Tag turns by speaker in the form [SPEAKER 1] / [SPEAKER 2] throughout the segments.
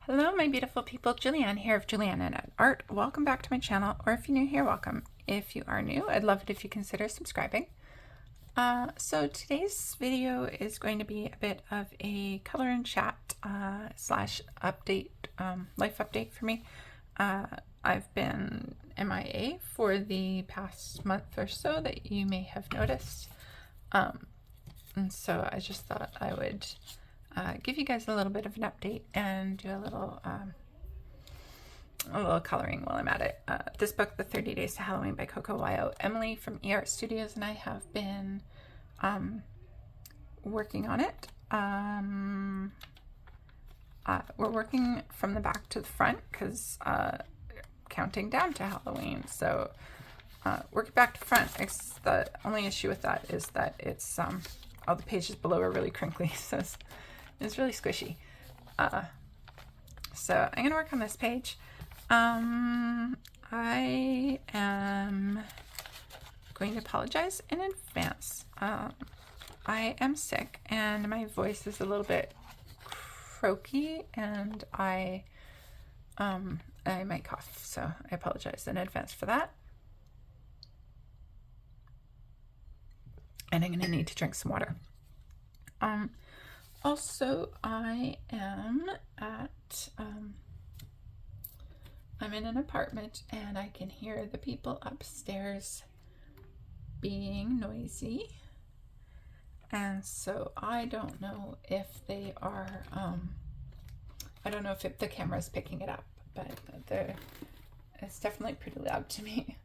[SPEAKER 1] Hello, my beautiful people. Julianne here of Julianne and Art. Welcome back to my channel, or if you're new here, welcome. If you are new, I'd love it if you consider subscribing. So today's video is going to be a bit of a color and chat slash update, life update for me. I've been MIA for the past month or so that you may have noticed. And so I just thought I would give you guys a little bit of an update and do a little coloring while I'm at it. This book, The 30 Days to Halloween by Coco Wyo, Emily from eArt Studios and I have been working on it. We're working from the back to the front because counting down to Halloween. So working back to front. The only issue with that is that it's all the pages below are really crinkly, so it's really squishy. So I'm gonna work on this page. I am going to apologize in advance. I am sick and my voice is a little bit croaky and I might cough, so I apologize in advance for that. And I'm going to need to drink some water. Also, I am at, I'm in an apartment and I can hear the people upstairs being noisy. And so I don't know if they are, I don't know if the camera is picking it up, but it's definitely pretty loud to me.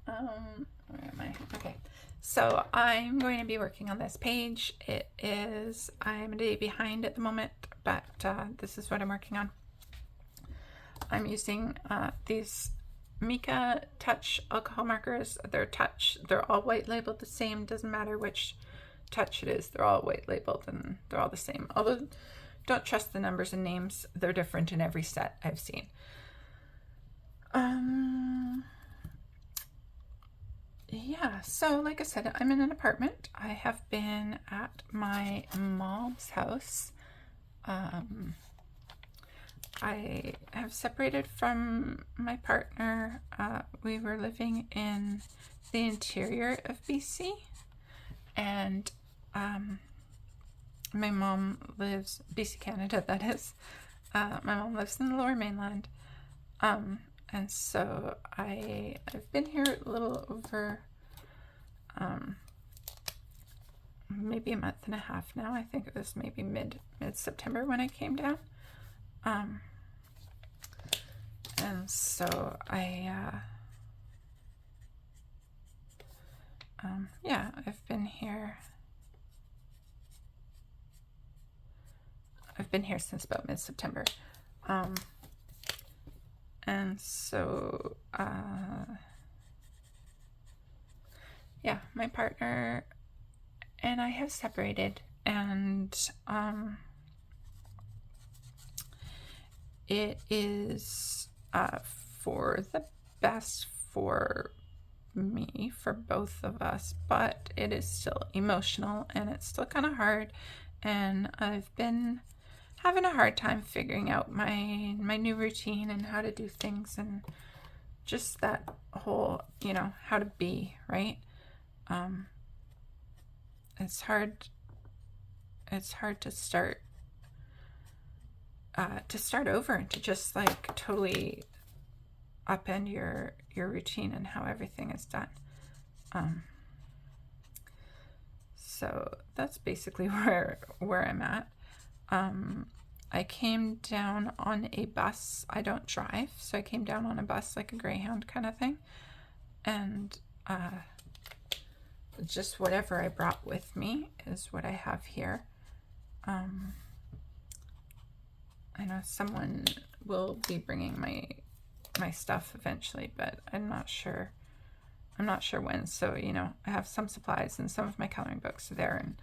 [SPEAKER 1] Where am I? Okay. So I'm going to be working on this page. I'm a day behind at the moment, but this is what I'm working on. I'm using these Mica Touch alcohol markers. They're all white labeled the same. Doesn't matter which touch it is. They're all white labeled and they're all the same. Although don't trust the numbers and names. They're different in every set I've seen. Yeah, so like I said, I'm in an apartment. I have been at my mom's house. I have separated from my partner. We were living in the interior of BC, and my mom lives, BC, Canada, that is. My mom lives in the Lower Mainland. And so I've been here a little over maybe a month and a half now. I think it was maybe mid-September when I came down. And so yeah, I've been here since about mid-September. And so, yeah, my partner and I have separated, and it is for the best for me, for both of us, but it is still emotional and it's still kind of hard, and I've been having a hard time figuring out my new routine and how to do things and just that whole, how to be, right? It's hard to start over and to just like totally upend your routine and how everything is done. So that's basically where I'm at. I came down on a bus. I don't drive, so I came down on a bus, like a Greyhound kind of thing. And just whatever I brought with me is what I have here. I know someone will be bringing my stuff eventually, but I'm not sure when. So, I have some supplies and some of my coloring books are there, and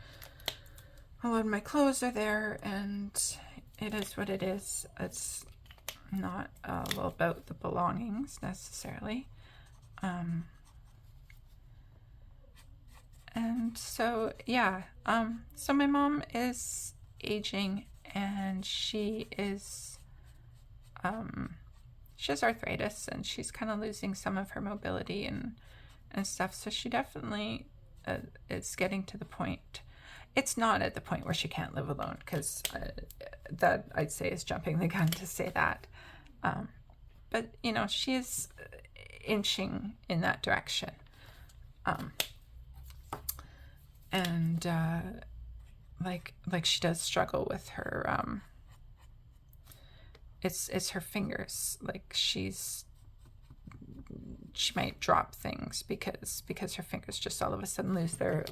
[SPEAKER 1] a lot of my clothes are there, and it is what it is. It's not all about the belongings necessarily. And so, yeah, so my mom is aging and she is she has arthritis and she's kind of losing some of her mobility and stuff. So she definitely is getting to the point. It's not at the point where she can't live alone, because that I'd say is jumping the gun to say that. But, you know, she is inching in that direction. And like she does struggle with her, it's her fingers. Like she might drop things because her fingers just all of a sudden lose their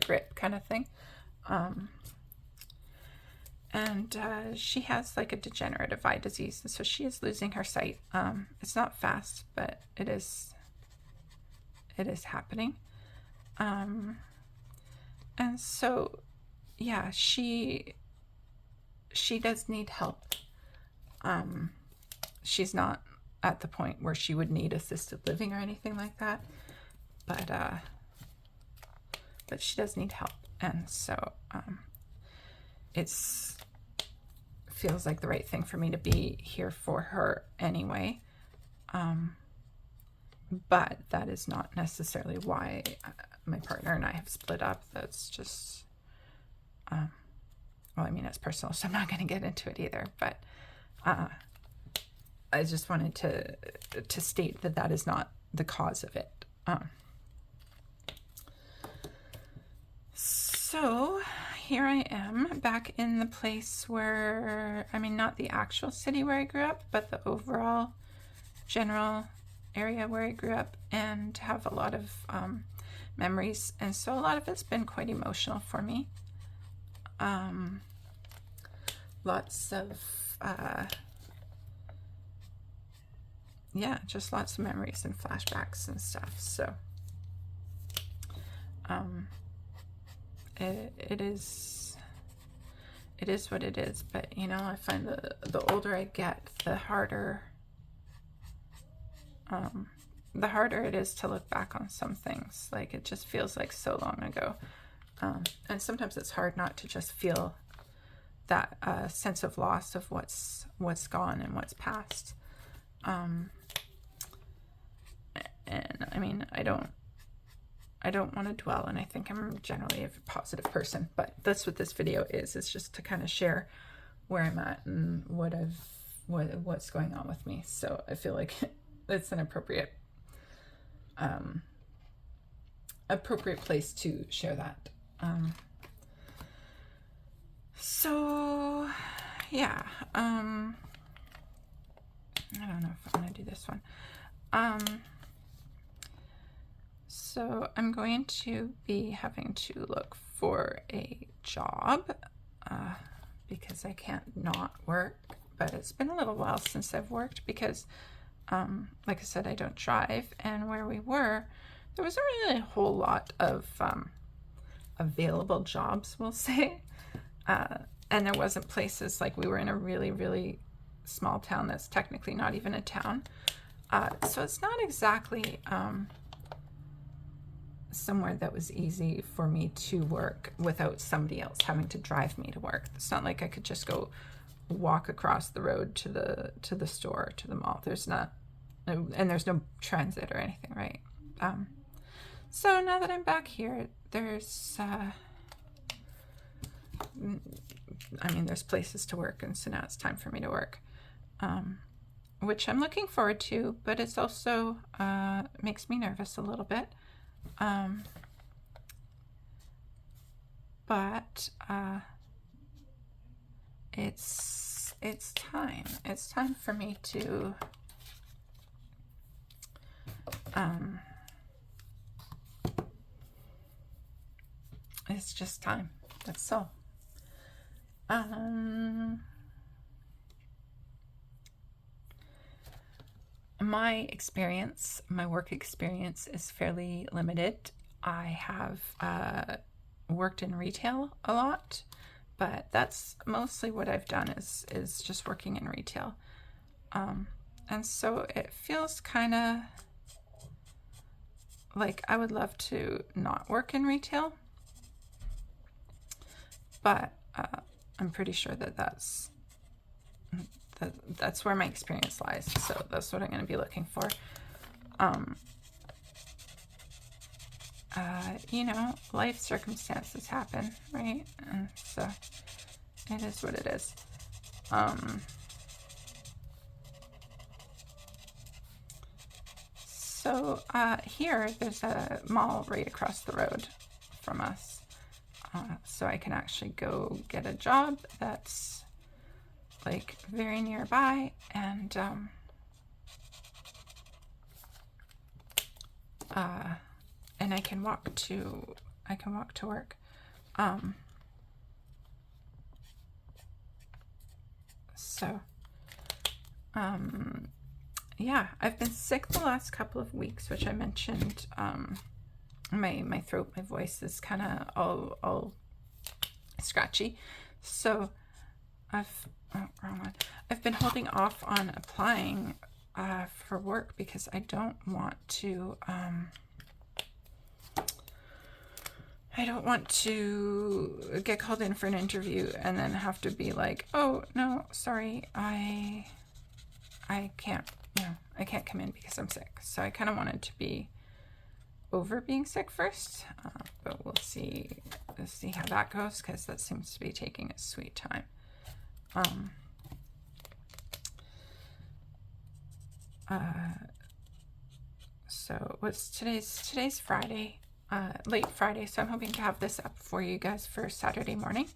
[SPEAKER 1] grip, kind of thing. And she has like a degenerative eye disease, and so she is losing her sight. It's not fast, but it is happening. And so, yeah, she does need help. She's not at the point where she would need assisted living or anything like that, but she does need help, and so it's feels like the right thing for me to be here for her anyway. But that is not necessarily why my partner and I have split up. That's just, well, I mean, it's personal, so I'm not going to get into it either. But I just wanted to state that is not the cause of it. So here I am back in the place where, I mean, not the actual city where I grew up, but the overall general area where I grew up, and have a lot of memories. And so a lot of it's been quite emotional for me. Lots of, yeah, just lots of memories and flashbacks and stuff. So it is what it is. But, you know, I find the older I get, the harder it is to look back on some things. Like, it just feels like so long ago. And sometimes it's hard not to just feel that sense of loss of what's gone and what's past. And I mean, I don't want to dwell, and I think I'm generally a positive person, but that's what this video is just to kind of share where I'm at and what's going on with me. So I feel like it's an appropriate place to share that. So yeah, I don't know if I'm gonna do this one. So I'm going to be having to look for a job because I can't not work, but it's been a little while since I've worked because, like I said, I don't drive, and where we were, there wasn't really a whole lot of available jobs, we'll say. And there wasn't places, like we were in a really, really small town that's technically not even a town. So it's not exactly somewhere that was easy for me to work without somebody else having to drive me to work. It's not like I could just go walk across the road to the store, to the mall. There's not, and there's no transit or anything, right? So now that I'm back here, there's I mean, there's places to work, and so now it's time for me to work, which I'm looking forward to, but it's also makes me nervous a little bit. But it's time. It's time for me to it's just time. That's all. My work experience is fairly limited. I have worked in retail a lot, but that's mostly what I've done is just working in retail. And so it feels kind of like I would love to not work in retail, but I'm pretty sure that's that's where my experience lies. So that's what I'm going to be looking for. You know, life circumstances happen, right? And so it is what it is. So here there's a mall right across the road from us. So I can actually go get a job that's like very nearby, and I can walk to work. Yeah, I've been sick the last couple of weeks, which I mentioned. My throat, my voice is kind of all scratchy. So I've been holding off on applying for work because I don't want to get called in for an interview and then have to be like, oh no, sorry, I can't, I can't come in because I'm sick. So I kind of wanted to be over being sick first, but we'll see how that goes, because that seems to be taking its sweet time. So what's today's Friday, late Friday, so I'm hoping to have this up for you guys for Saturday morning,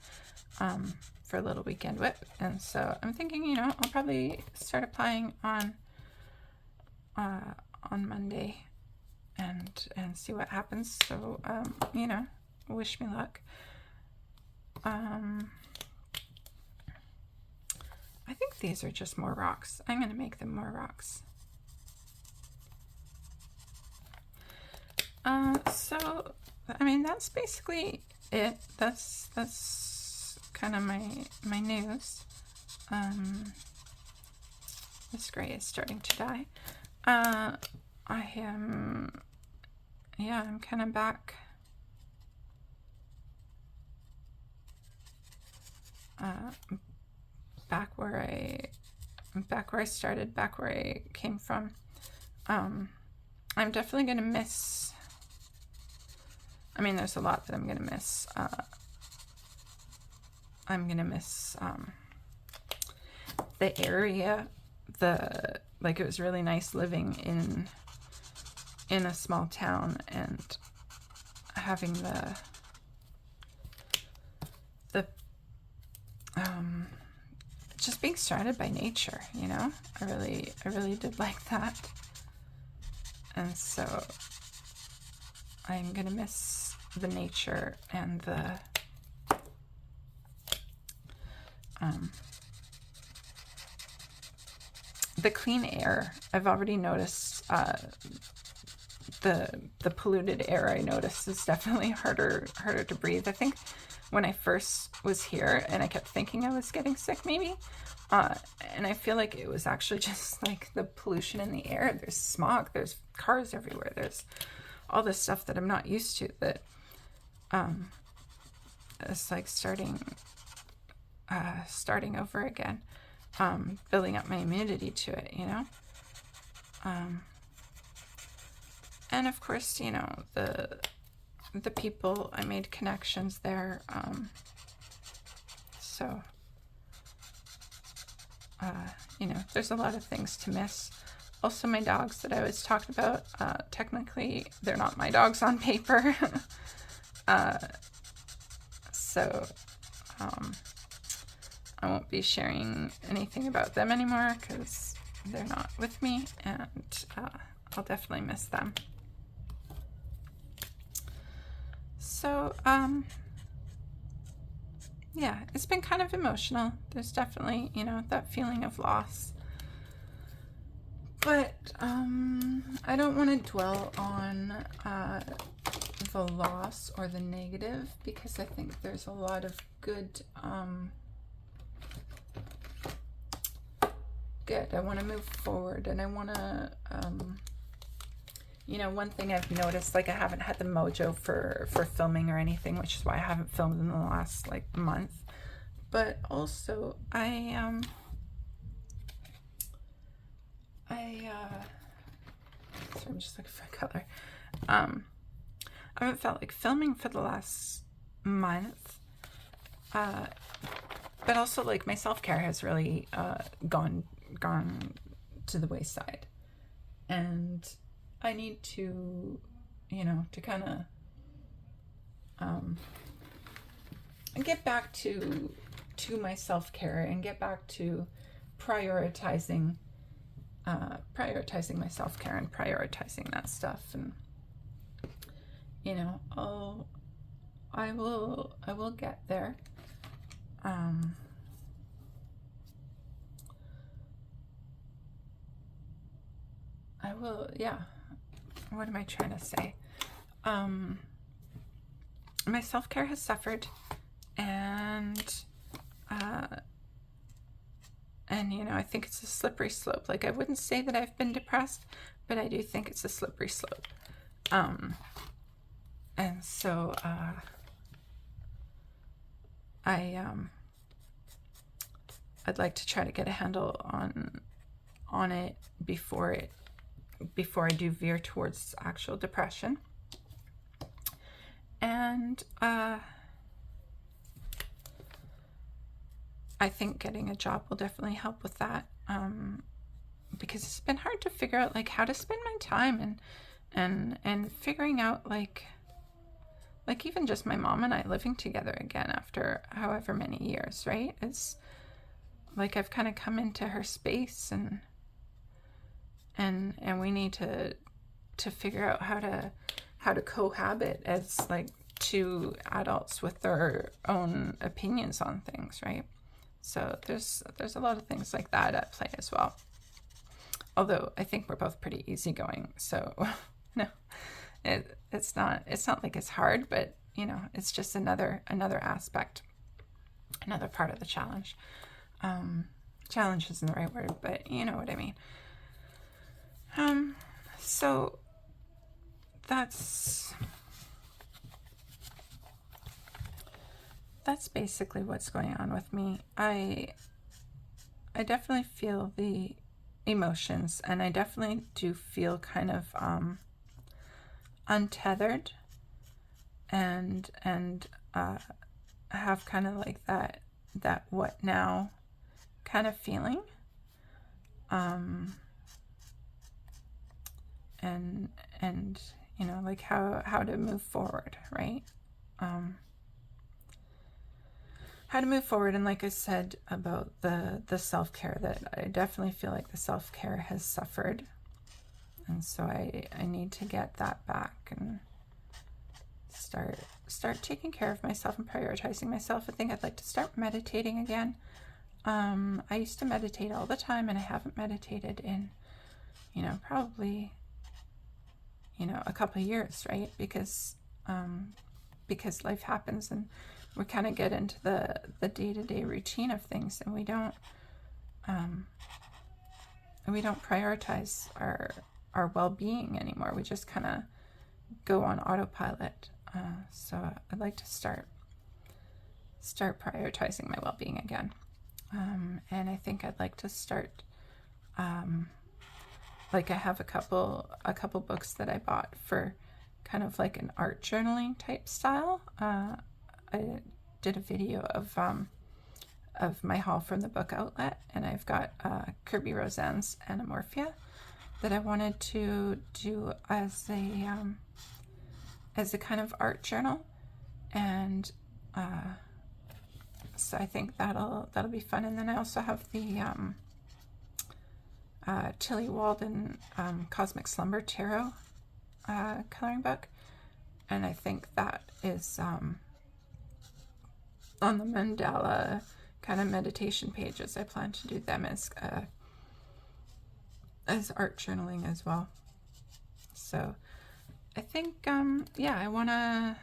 [SPEAKER 1] for a little weekend whip. And so I'm thinking, I'll probably start applying on Monday and see what happens. So wish me luck. I think these are just more rocks. I'm going to make them more rocks. So I mean, that's basically it. That's kind of my news. This gray is starting to die. I'm kind of back. Back where I started, back where I came from. I'm definitely gonna miss. I mean, there's a lot that I'm gonna miss. I'm gonna miss the area. It was really nice living in a small town and having the just being surrounded by nature, I really did like that. And so I'm gonna miss the nature and the clean air. I've already noticed the polluted air. I noticed is definitely harder to breathe. I think when I first was here and I kept thinking I was getting sick maybe, and I feel like it was actually just like the pollution in the air. There's smog, there's cars everywhere, there's all this stuff that I'm not used to, that it's like starting over again, building up my immunity to it, and of course, the people, I made connections there, so there's a lot of things to miss. Also, my dogs that I was talking about, technically they're not my dogs on paper. So I won't be sharing anything about them anymore because they're not with me, and I'll definitely miss them. So yeah, it's been kind of emotional. There's definitely, that feeling of loss. But I don't want to dwell on the loss or the negative, because I think there's a lot of good. I want to move forward, and I want to, one thing I've noticed, like I haven't had the mojo for filming or anything, which is why I haven't filmed in the last month. But also I sorry, I'm just looking for a color. I haven't felt like filming for the last month, but also like my self-care has really gone to the wayside, and I need to, you know, to kind of get back to my self-care and get back to prioritizing my self-care and prioritizing that stuff. And you know, I will get there. I will, yeah. What am I trying to say? My self-care has suffered, and you know, I think it's a slippery slope. Like, I wouldn't say that I've been depressed, but I do think it's a slippery slope. And so I'd like to try to get a handle on it before I do veer towards actual depression. And I think getting a job will definitely help with that, because it's been hard to figure out like how to spend my time, and figuring out like even just my mom and I living together again after however many years, right? It's like I've kind of come into her space, and we need to figure out how to cohabit as like two adults with their own opinions on things, right? So there's a lot of things like that at play as well. Although I think we're both pretty easygoing, so no, it's not like it's hard, but you know, it's just another aspect, another part of the challenge. Challenge isn't the right word, but you know what I mean. So that's basically what's going on with me. I definitely feel the emotions, and I definitely do feel kind of untethered, and have kind of like that what now kind of feeling, and you know, like how to move forward, right? How to move forward. And like I said about the self-care, that I definitely feel like the self-care has suffered, and so I need to get that back and start taking care of myself and prioritizing myself. I think I'd like to start meditating again. I used to meditate all the time, and I haven't meditated in, you know, probably, you know, a couple of years, right? Because life happens, and we kind of get into the day-to-day routine of things, and we don't prioritize our well-being anymore. We just kind of go on autopilot. So I'd like to start prioritizing my well-being again. And I think I'd like to start, like I have a couple books that I bought for kind of like an art journaling type style. I did a video of my haul from the book outlet, and I've got Kirby Roseanne's Anamorphia that I wanted to do as a kind of art journal, and so I think that'll be fun. And then I also have the Tilly Walden Cosmic Slumber Tarot coloring book, and I think that is on the mandala kind of meditation pages. I plan to do them as art journaling as well. So I think yeah, I wanna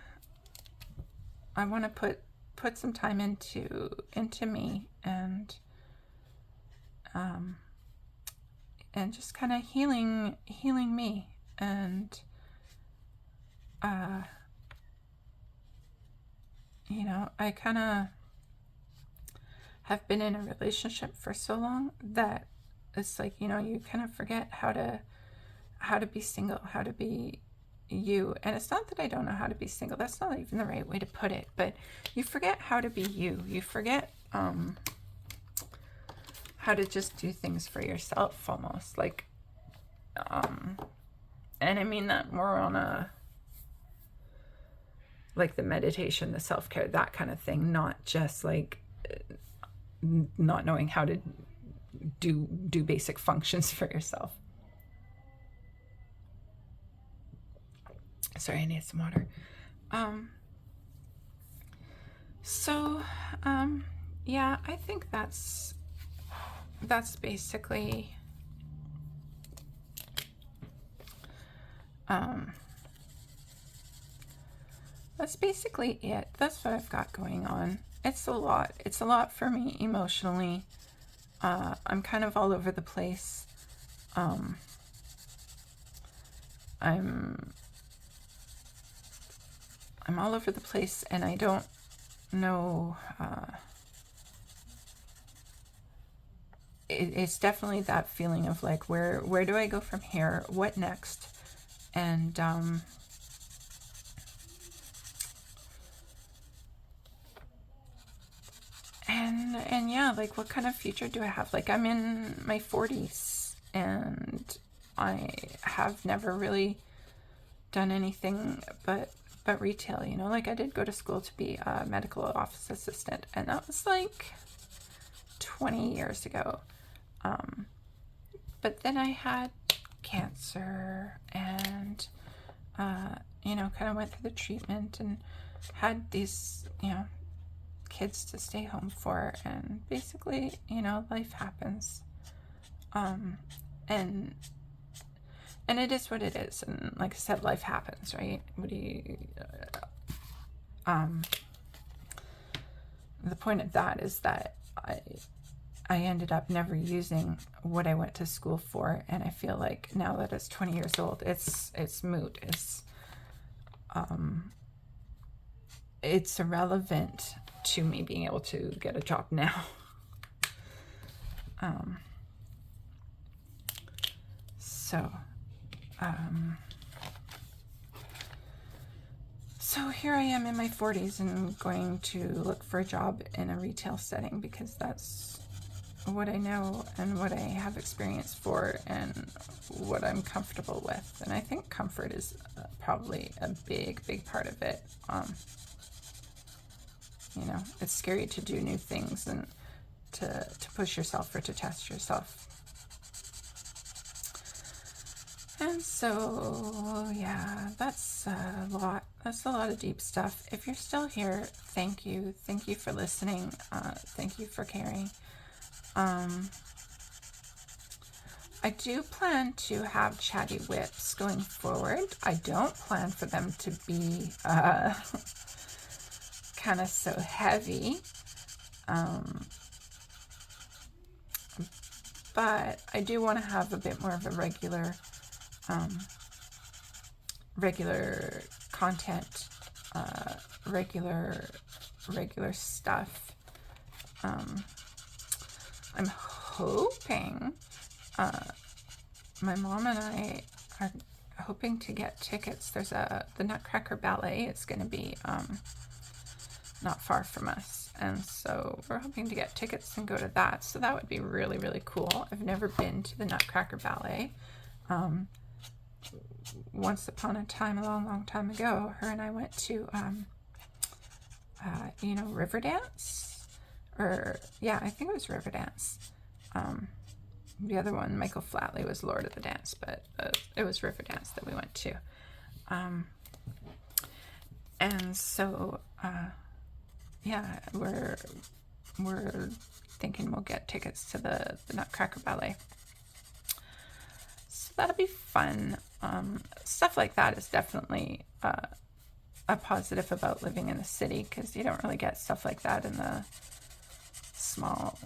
[SPEAKER 1] put some time into me, and just kind of healing me, and you know, I kind of have been in a relationship for so long that it's like, you know, you kind of forget how to be single, how to be you. And it's not that I don't know how to be single. That's not even the right way to put it. But you forget how to be you. You forget how to just do things for yourself, almost like. And I mean that more on a, like the meditation, the self-care, that kind of thing, not just like not knowing how to do basic functions for yourself. Sorry, I need some water. Yeah, I think that's basically it. That's what I've got going on. It's a lot. It's a lot for me emotionally. I'm kind of all over the place. I'm all over the place, and I don't know. It's definitely that feeling of like, where do I go from here? What next? And yeah, like, what kind of future do I have? Like, I'm in my 40s, and I have never really done anything but retail, you know. Like, I did go to school to be a medical office assistant, and that was like 20 years ago. But then I had cancer, and you know, kind of went through the treatment and had these, you know, kids to stay home for, and basically, you know, life happens. And it is what it is, and like I said, life happens, right? What do you the point of that is that I ended up never using what I went to school for, and I feel like now that it's 20 years old, it's moot. It's irrelevant to me being able to get a job now. So here I am in my 40s and going to look for a job in a retail setting, because that's what I know and what I have experience for and what I'm comfortable with. And I think comfort is probably a big part of it. You know, it's scary to do new things and to push yourself or to test yourself. And so, yeah, that's a lot. That's a lot of deep stuff. If you're still here, thank you. Thank you for listening. Thank you for caring. I do plan to have chatty whips going forward. I don't plan for them to be kind of so heavy. But I do want to have a bit more of a regular content, regular stuff. I'm hoping, my mom and I are hoping to get tickets. There's the Nutcracker Ballet. It's going to be not far from us, and so we're hoping to get tickets and go to that. So that would be really cool. I've never been to the Nutcracker Ballet. Once upon a time, a long time ago, her and I went to you know, Riverdance, or yeah, I think it was Riverdance. The other one, Michael Flatley, was Lord of the Dance, but it was Riverdance that we went to. And so yeah, we're thinking we'll get tickets to the Nutcracker Ballet. So that'll be fun. Stuff like that is definitely a positive about living in the city, because you don't really get stuff like that in the small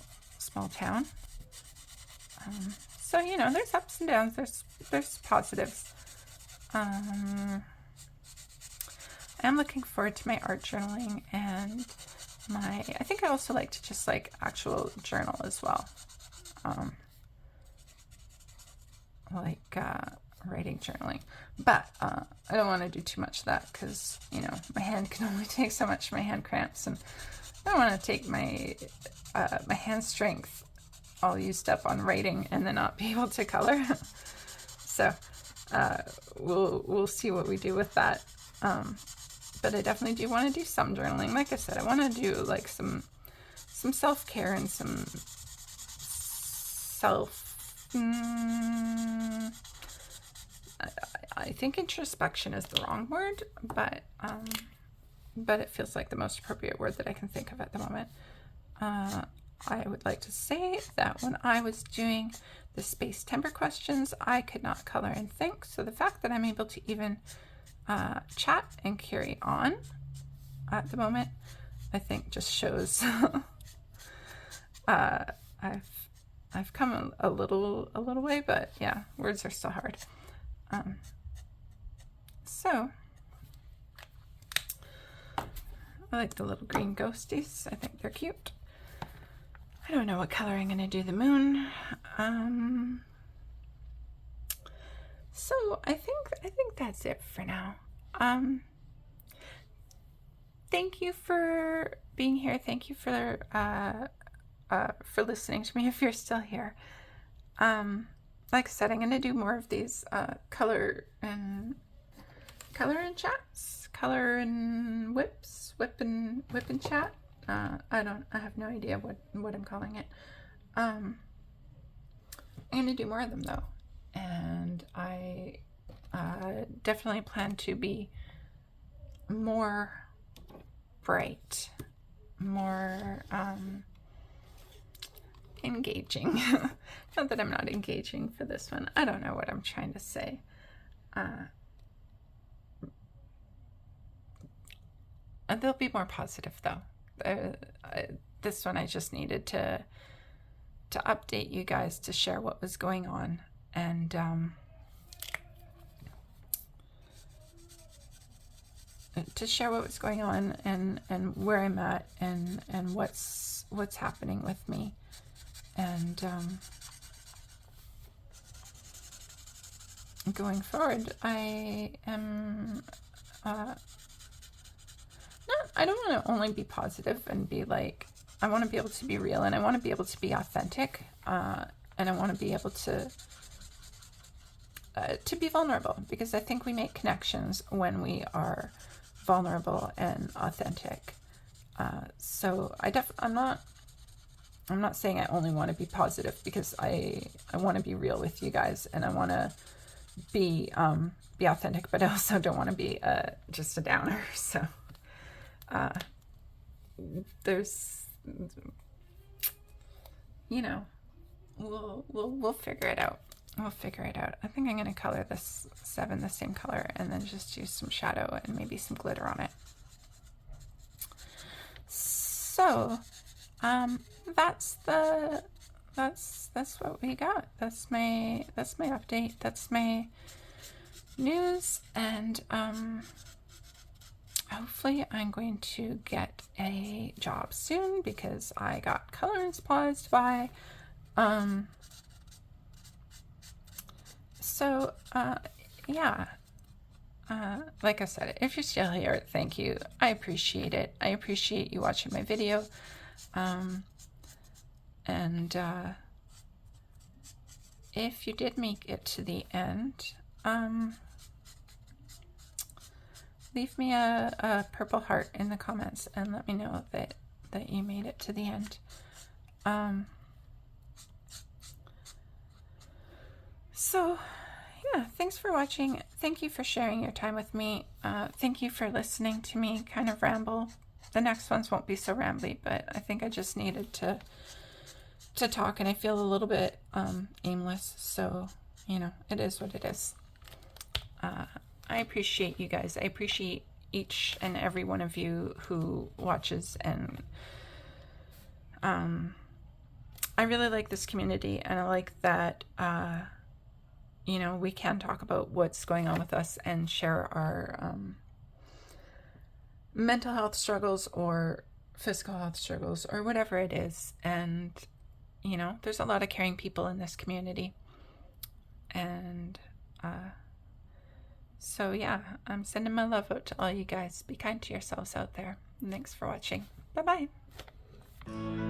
[SPEAKER 1] town. So, you know, there's ups and downs, there's positives. I'm looking forward to my art journaling, and I think I also like to just like actual journal as well. writing journaling, but I don't want to do too much of that because, you know, my hand can only take so much. My hand cramps, and I don't want to take my my hand strength all used up on writing and then not be able to color. So we'll see what we do with that. But I definitely do want to do some journaling. Like I said, I want to do like some self-care and some I think introspection is the wrong word, but it feels like the most appropriate word that I can think of at the moment. I would like to say that when I was doing the space timber questions, I could not color and think. So the fact that I'm able to even chat and carry on at the moment, I think just shows I've come a little way, but yeah, words are still hard. So I like the little green ghosties. I think they're cute. I don't know what color I'm gonna do the moon. So I think that's it for now. Thank you for being here. Thank you for listening to me if you're still here. Like I said, I'm gonna do more of these color and chats, color and whip and chat. I have no idea what I'm calling it. I'm gonna do more of them though, and I definitely plan to be more bright, more engaging. Not that I'm not engaging for this one. I don't know what I'm trying to say. They'll be more positive though. This one I just needed to update you guys, to share what was going on, and to share what was going on and where I'm at and what's happening with me. And going forward, I am I don't want to only be positive and be like, I want to be able to be real, and I want to be able to be authentic, and I want to be able to be vulnerable, because I think we make connections when we are vulnerable and authentic. So I'm not saying I only want to be positive, because I want to be real with you guys, and I want to be authentic, but I also don't want to be just a downer. So there's, you know, we'll figure it out. We'll figure it out. I think I'm going to color this 7 the same color, and then just use some shadow and maybe some glitter on it. So that's what we got. That's my update. That's my news, and hopefully I'm going to get a job soon, because I got colorings paused by so yeah, like I said, if you're still here, thank you. I appreciate it. I appreciate you watching my video. And if you did make it to the end, leave me a purple heart in the comments and let me know that you made it to the end. So yeah, thanks for watching. Thank you for sharing your time with me. Thank you for listening to me kind of ramble. The next ones won't be so rambly, but I think I just needed to talk, and I feel a little bit aimless, so you know, it is what it is. I appreciate you guys. I appreciate each and every one of you who watches, and I really like this community, and I like that you know, we can talk about what's going on with us and share our mental health struggles or physical health struggles or whatever it is. And you know, there's a lot of caring people in this community, And so yeah, I'm sending my love out to all you guys. Be kind to yourselves out there. Thanks for watching. Bye bye.